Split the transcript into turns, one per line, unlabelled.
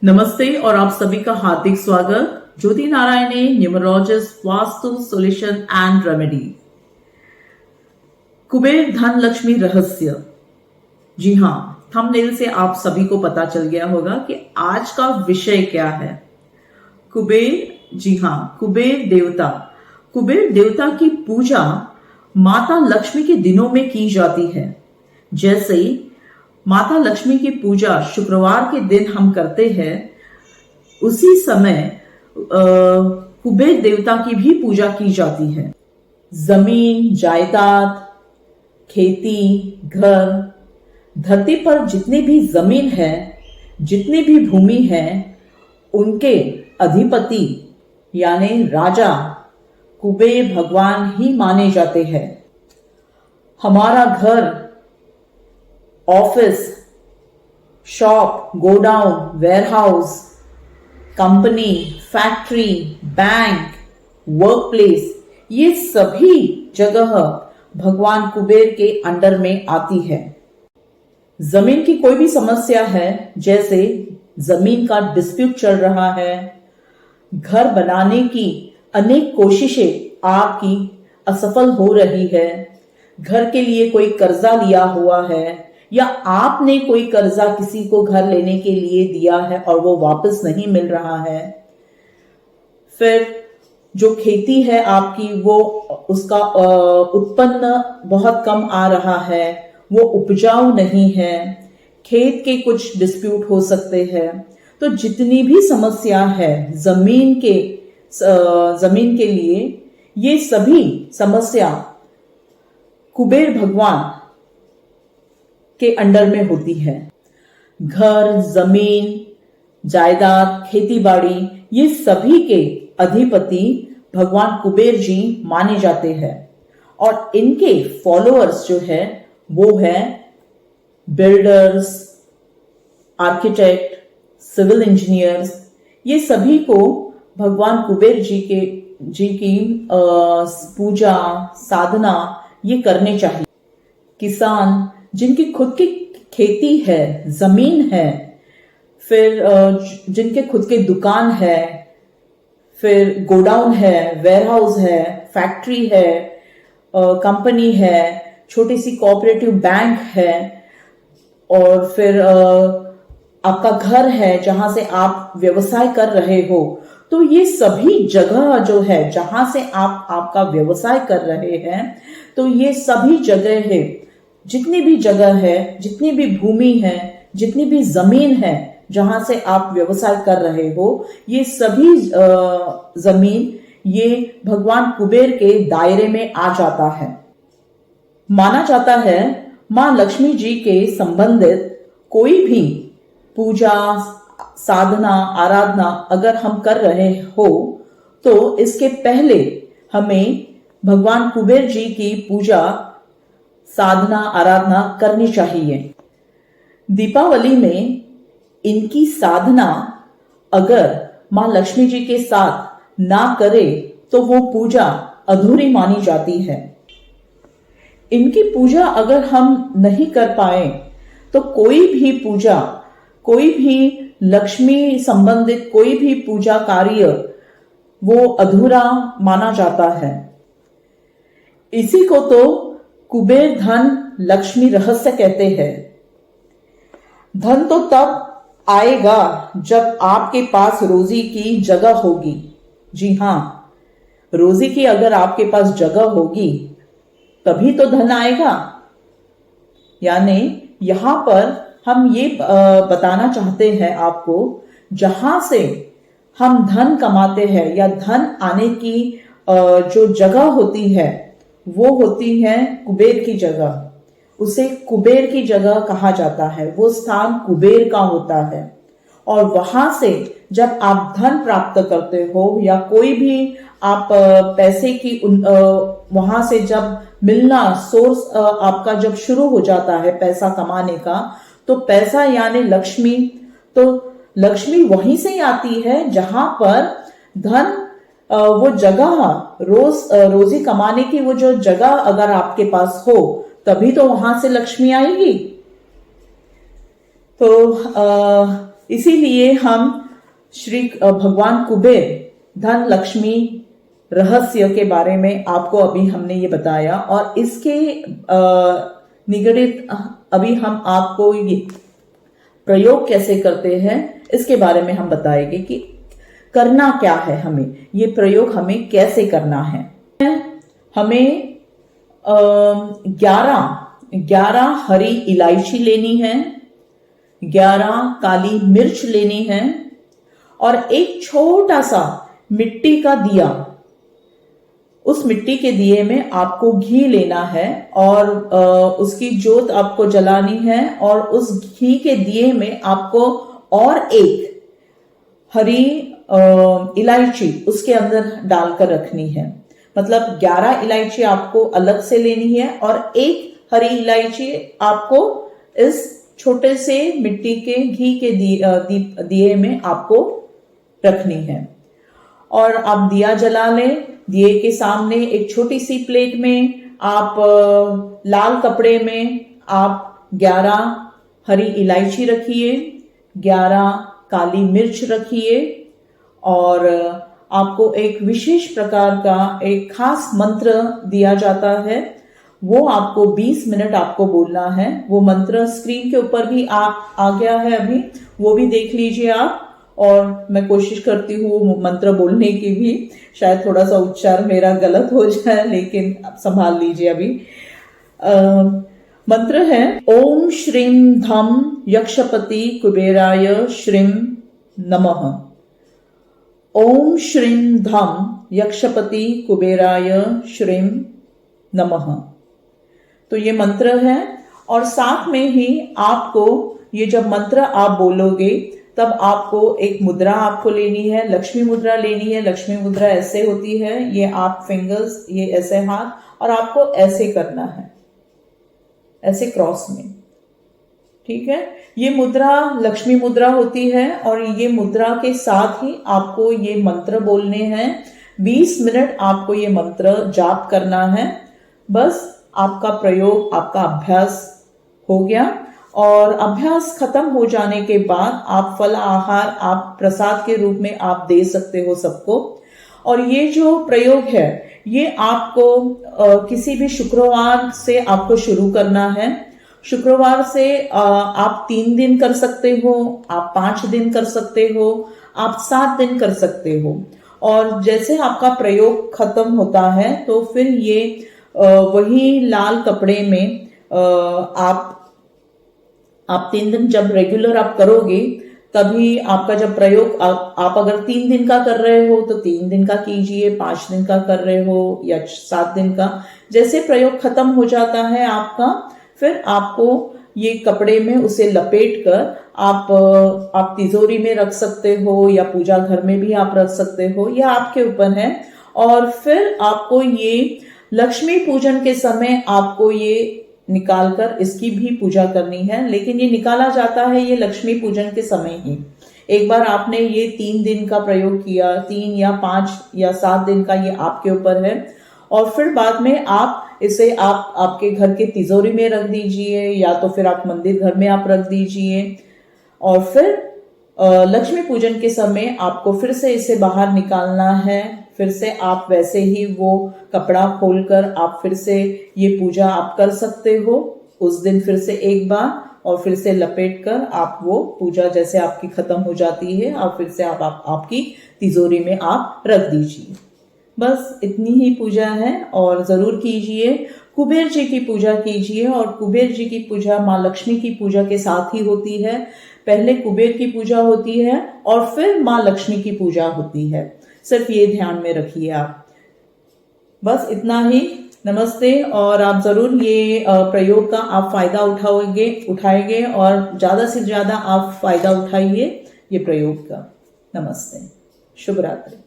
नमस्ते और आप सभी का हार्दिक स्वागत Jyoti Narayani numerologist vastu solution and remedy. Kuber धन लक्ष्मी रहस्य। जी हाँ, थंबनेल से आप सभी को पता चल गया होगा कि आज का विषय क्या है। कुबेर, जी हाँ, कुबेर देवता की पूजा माता लक्ष्मी के दिनों में की जाती है। जैसे माता लक्ष्मी की पूजा शुक्रवार के दिन हम करते हैं, उसी समय कुबेर देवता की भी पूजा की जाती है। जमीन, जायदाद, खेती, घर, धरती पर जितनी भी जमीन है, जितनी भी भूमि है, उनके अधिपति यानी राजा कुबेर भगवान ही माने जाते हैं। हमारा घर, office, shop, godown, warehouse, company, factory, bank, work place, ये सभी जगह भगवान कुबेर के अंडर में आती है। जमीन की कोई भी समस्या है, जैसे जमीन का डिस्प्यूट चल रहा है, घर बनाने की अनेक कोशिशें आपकी असफल हो रही है, घर के लिए कोई कर्जा लिया हुआ है, या आपने कोई कर्जा किसी को घर लेने के लिए दिया है और वो वापस नहीं मिल रहा है, फिर जो खेती है आपकी, वो उसका उत्पन्न बहुत कम आ रहा है, वो उपजाऊ नहीं है, खेत के कुछ डिस्प्यूट हो सकते हैं। तो जितनी भी समस्या है जमीन के लिए, ये सभी समस्या कुबेर भगवान के अंडर में होती है। घर, जमीन, जायदाद, खेती बाड़ी, ये सभी के अधिपति भगवान कुबेर जी माने जाते हैं। और इनके फॉलोअर्स जो है वो है बिल्डर्स, आर्किटेक्ट, सिविल इंजीनियर्स। ये सभी को भगवान कुबेर जी की पूजा, साधना ये करने चाहिए। किसान जिनकी खुद की खेती है, जमीन है, फिर जिनके खुद के दुकान है, फिर गोडाउन है, वेयरहाउस है, फैक्ट्री है, कंपनी है, छोटी सी कोऑपरेटिव बैंक है, और फिर आपका घर है जहां से आप व्यवसाय कर रहे हो। तो ये सभी जगह जो है जहां से आप आपका व्यवसाय कर रहे हैं, तो ये सभी जगह है, जितनी भी जगह है, जितनी भी भूमि है, जितनी भी जमीन है जहां से आप व्यवसाय कर रहे हो, ये सभी जमीन ये भगवान कुबेर के दायरे में आ जाता है। माना जाता है मां लक्ष्मी जी के संबंधित कोई भी पूजा, साधना, आराधना अगर हम कर रहे हो, तो इसके पहले हमें भगवान कुबेर जी की पूजा, साधना, आराधना करनी चाहिए। दीपावली में इनकी साधना अगर मां लक्ष्मी जी के साथ ना करे तो वो पूजा अधूरी मानी जाती है। इनकी पूजा अगर हम नहीं कर पाए तो कोई भी पूजा, कोई भी लक्ष्मी संबंधित कोई भी पूजा कार्य वो अधूरा माना जाता है। इसी को तो कुबेर धन लक्ष्मी रहस्य कहते हैं। धन तो तब आएगा जब आपके पास रोजी की जगह होगी। जी हाँ, रोजी की अगर आपके पास जगह होगी तभी तो धन आएगा। यानी यहां पर हम ये बताना चाहते हैं आपको, जहां से हम धन कमाते हैं या धन आने की जो जगह होती है वो होती है कुबेर की जगह। उसे कुबेर की जगह कहा जाता है, वो स्थान कुबेर का होता है। और वहां से जब आप धन प्राप्त करते हो या कोई भी आप पैसे की वहां से जब मिलना, सोर्स आपका जब शुरू हो जाता है पैसा कमाने का, तो पैसा यानी लक्ष्मी, तो लक्ष्मी वहीं से आती है जहां पर धन, वो जगह, रोजी कमाने की वो जो जगह अगर आपके पास हो, तभी तो वहां से लक्ष्मी आएगी। तो इसीलिए हम श्री भगवान कुबेर धन लक्ष्मी रहस्य के बारे में आपको अभी हमने ये बताया, और इसके निगडित अभी हम आपको ये प्रयोग कैसे करते हैं इसके बारे में हम बताएंगे कि करना क्या है, हमें ये प्रयोग हमें कैसे करना है। हमें 11 हरी इलायची लेनी है, 11 काली मिर्च लेनी है, और एक छोटा सा मिट्टी का दिया। उस मिट्टी के दिए में आपको घी लेना है और उसकी जोत आपको जलानी है, और उस घी के दिए में आपको और एक हरी इलायची उसके अंदर डालकर रखनी है। मतलब 11 इलायची आपको अलग से लेनी है और एक हरी इलायची आपको इस छोटे से मिट्टी के घी के दिए में आपको रखनी है। और आप दिया जला लें। दिए के सामने एक छोटी सी प्लेट में आप लाल कपड़े में आप 11 हरी इलायची रखिए, 11 काली मिर्च रखिए, और आपको एक विशेष प्रकार का एक खास मंत्र दिया जाता है। वो आपको 20 मिनट आपको बोलना है। वो मंत्र स्क्रीन के ऊपर भी आ गया है अभी, वो भी देख लीजिए आप। और मैं कोशिश करती हूँ मंत्र बोलने की भी, शायद थोड़ा सा उच्चार मेरा गलत हो जाए, लेकिन आप संभाल लीजिए अभी। मंत्र है ओम श्रीम धम यक्षपति कुबेराय श्रीम नमः। ओम श्रीम धम यक्षपति कुबेराय श्रीम नमः। तो ये मंत्र है, और साथ में ही आपको ये जब मंत्र आप बोलोगे तब आपको एक मुद्रा आपको लेनी है, लक्ष्मी मुद्रा लेनी है। लक्ष्मी मुद्रा ऐसे होती है, ये आप फिंगर्स, ये ऐसे हाथ, और आपको ऐसे करना है, ऐसे क्रॉस में, ठीक है। ये मुद्रा लक्ष्मी मुद्रा होती है, और ये मुद्रा के साथ ही आपको ये मंत्र बोलने हैं। 20 मिनट आपको ये मंत्र जाप करना है। बस आपका प्रयोग, आपका अभ्यास हो गया, और अभ्यास खत्म हो जाने के बाद आप फल आहार, आप प्रसाद के रूप में आप दे सकते हो सबको। और ये जो प्रयोग है ये आपको किसी भी शुक्रवार से आपको शुरू करना है। शुक्रवार से आप 3 दिन कर सकते हो, आप 5 दिन कर सकते हो, आप 7 दिन कर सकते हो। और जैसे आपका प्रयोग खत्म होता है तो फिर ये वही लाल कपड़े में आप 3 दिन जब रेगुलर आप करोगे, तभी आपका जब प्रयोग आप अगर 3 दिन का कर रहे हो तो 3 दिन का कीजिए, 5 दिन का कर रहे हो या 7 दिन का। जैसे प्रयोग खत्म हो जाता है आपका, फिर आपको ये कपड़े में उसे लपेट कर आप तिजोरी में रख सकते हो, या पूजा घर में भी आप रख सकते हो, यह आपके ऊपर है। और फिर आपको ये लक्ष्मी पूजन के समय आपको ये निकालकर इसकी भी पूजा करनी है, लेकिन ये निकाला जाता है ये लक्ष्मी पूजन के समय ही। एक बार आपने ये 3 दिन का प्रयोग किया, 3 या 5 या 7 दिन का, ये आपके ऊपर है। और फिर बाद में आप इसे आप आपके घर के तिजोरी में रख दीजिए, या तो फिर आप मंदिर घर में आप रख दीजिए। और फिर लक्ष्मी पूजन के समय आपको फिर से इसे बाहर निकालना है। फिर से आप वैसे ही वो कपड़ा खोलकर आप फिर से ये पूजा आप कर सकते हो उस दिन, फिर से एक बार, और फिर से लपेट कर आप वो पूजा जैसे आपकी खत्म हो जाती है, और फिर से आप आपकी तिजोरी में आप रख दीजिए। बस इतनी ही पूजा है, और जरूर कीजिए। कुबेर जी की पूजा कीजिए, और कुबेर जी की पूजा माँ लक्ष्मी की पूजा के साथ ही होती है। पहले कुबेर की पूजा होती है और फिर माँ लक्ष्मी की पूजा होती है। सिर्फ ये ध्यान में रखिए आप। बस इतना ही। नमस्ते। और आप जरूर ये प्रयोग का आप फायदा उठाएंगे, और ज्यादा से ज्यादा आप फायदा उठाइए ये प्रयोग का। नमस्ते। शुभ रात्रि।